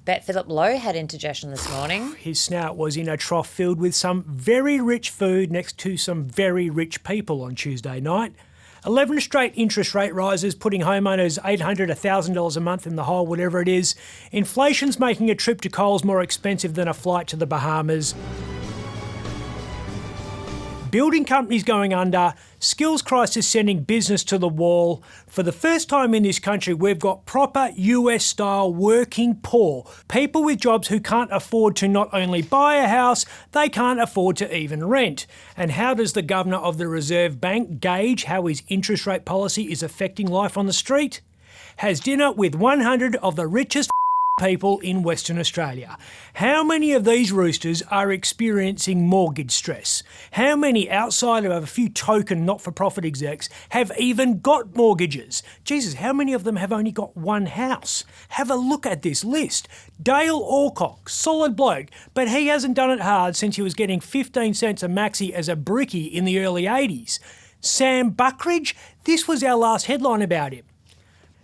Bet Philip Lowe had indigestion this morning. His snout was in a trough filled with some very rich food next to some very rich people on Tuesday night. 11 straight interest rate rises, putting homeowners $800, $1,000 a month in the hole, whatever it is. Inflation's making a trip to Coles more expensive than a flight to the Bahamas. Building companies going under, skills crisis sending business to the wall. For the first time in this country, we've got proper US-style working poor. People with jobs who can't afford to not only buy a house, they can't afford to even rent. And how does the Governor of the Reserve Bank gauge how his interest rate policy is affecting life on the street? Has dinner with 100 of the richest people in Western Australia. How many of these roosters are experiencing mortgage stress? How many, outside of a few token not-for-profit execs, have even got mortgages? Jesus, how many of them have only got one house? Have a look at this list. Dale Alcock, solid bloke, but he hasn't done it hard since he was getting 15 cents a maxi as a brickie in the early 80s. Sam Buckridge, this was our last headline about him.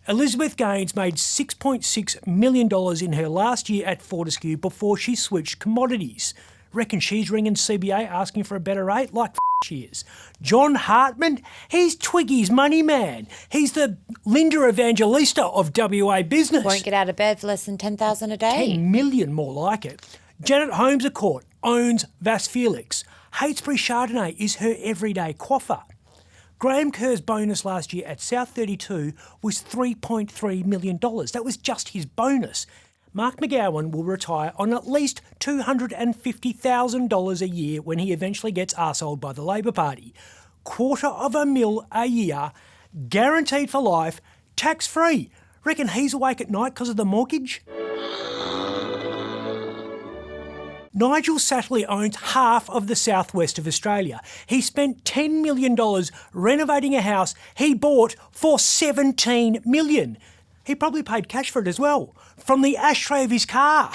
Elizabeth Gaines made $6.6 million in her last year at Fortescue before she switched commodities. Reckon she's ringing CBA asking for a better rate? Like she is. John Hartman, he's Twiggy's money man. He's the Linda Evangelista of WA business. Won't get out of bed for less than $10,000 a day. 10 million more like it. Janet Holmes-A-Court owns Vas Felix. Heytesbury Chardonnay is her everyday quaffer. Graham Kerr's bonus last year at South 32 was $3.3 million. That was just his bonus. Mark McGowan will retire on at least $250,000 a year when he eventually gets arseholed by the Labor Party. $250,000 a year, guaranteed for life, tax-free. Reckon he's awake at night because of the mortgage? Nigel Satterley owns half of the southwest of Australia. He spent $10 million renovating a house he bought for $17 million. He probably paid cash for it as well, from the ashtray of his car.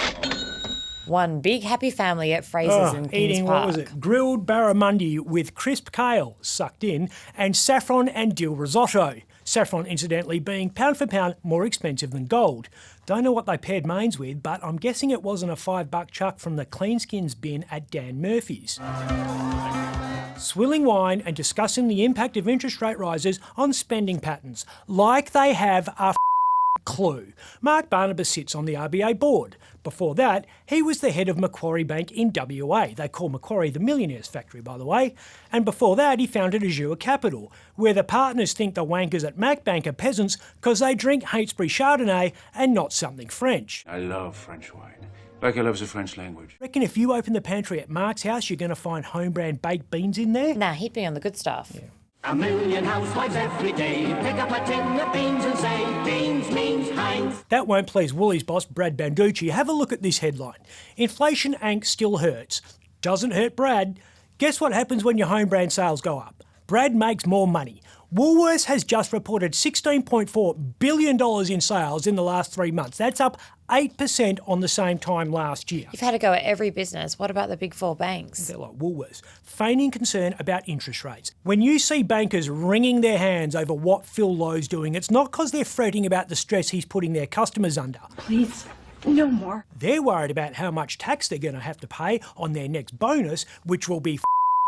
One big happy family at Fraser's in Queen's eating, Park. what was it, grilled barramundi with crisp kale sucked in and saffron and dill risotto. Saffron, incidentally, being pound for pound more expensive than gold. Don't know what they paired mains with, but I'm guessing it wasn't a $5 chuck from the clean skins bin at Dan Murphy's. Swilling wine and discussing the impact of interest rate rises on spending patterns, like they have a clue. Mark Barnabas sits on the RBA board. Before that, he was the head of Macquarie Bank in WA. They call Macquarie the millionaire's factory, by the way. And before that, he founded Azure Capital, where the partners think the wankers at Macbank are peasants because they drink Heytesbury Chardonnay and not something French. I love French wine, like I love the French language. Reckon if you open the pantry at Mark's house, you're going to find home-brand baked beans in there? Nah, he'd be on the good stuff. Yeah. A million housewives every day pick up a tin of beans and say, beans means Heinz. That won't please Woolies boss Brad Banducci. Have a look at this headline. Inflation angst still hurts. Doesn't hurt Brad. Guess what happens when your home brand sales go up? Brad makes more money. Woolworths has just reported $16.4 billion in sales in the last 3 months. That's up 8% on the same time last year. You've had a go at every business. What about the big four banks? They're like Woolworths, feigning concern about interest rates. When you see bankers wringing their hands over what Phil Lowe's doing, it's not because they're fretting about the stress he's putting their customers under. Please, no more. They're worried about how much tax they're going to have to pay on their next bonus, which will be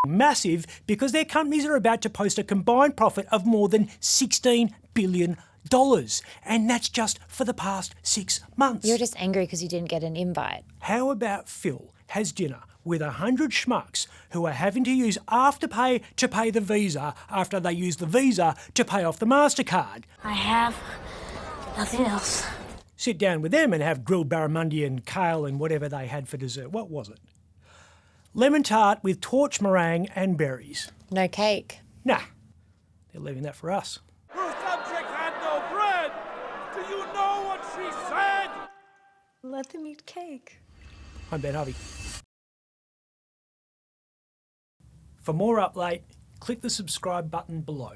massive because their companies are about to post a combined profit of more than $16 billion. And that's just for the past 6 months. You're just angry because you didn't get an invite. How about Phil has dinner with 100 schmucks who are having to use Afterpay to pay the Visa after they use the Visa to pay off the MasterCard? I have nothing else. Sit down with them and have grilled barramundi and kale and whatever they had for dessert. What was it? Lemon tart with torch meringue and berries. No cake. Nah, they're leaving that for us. Her subject had no bread. Do you know what she said? Let them eat cake. I'm Ben Harvey. For more Up Late, click the subscribe button below.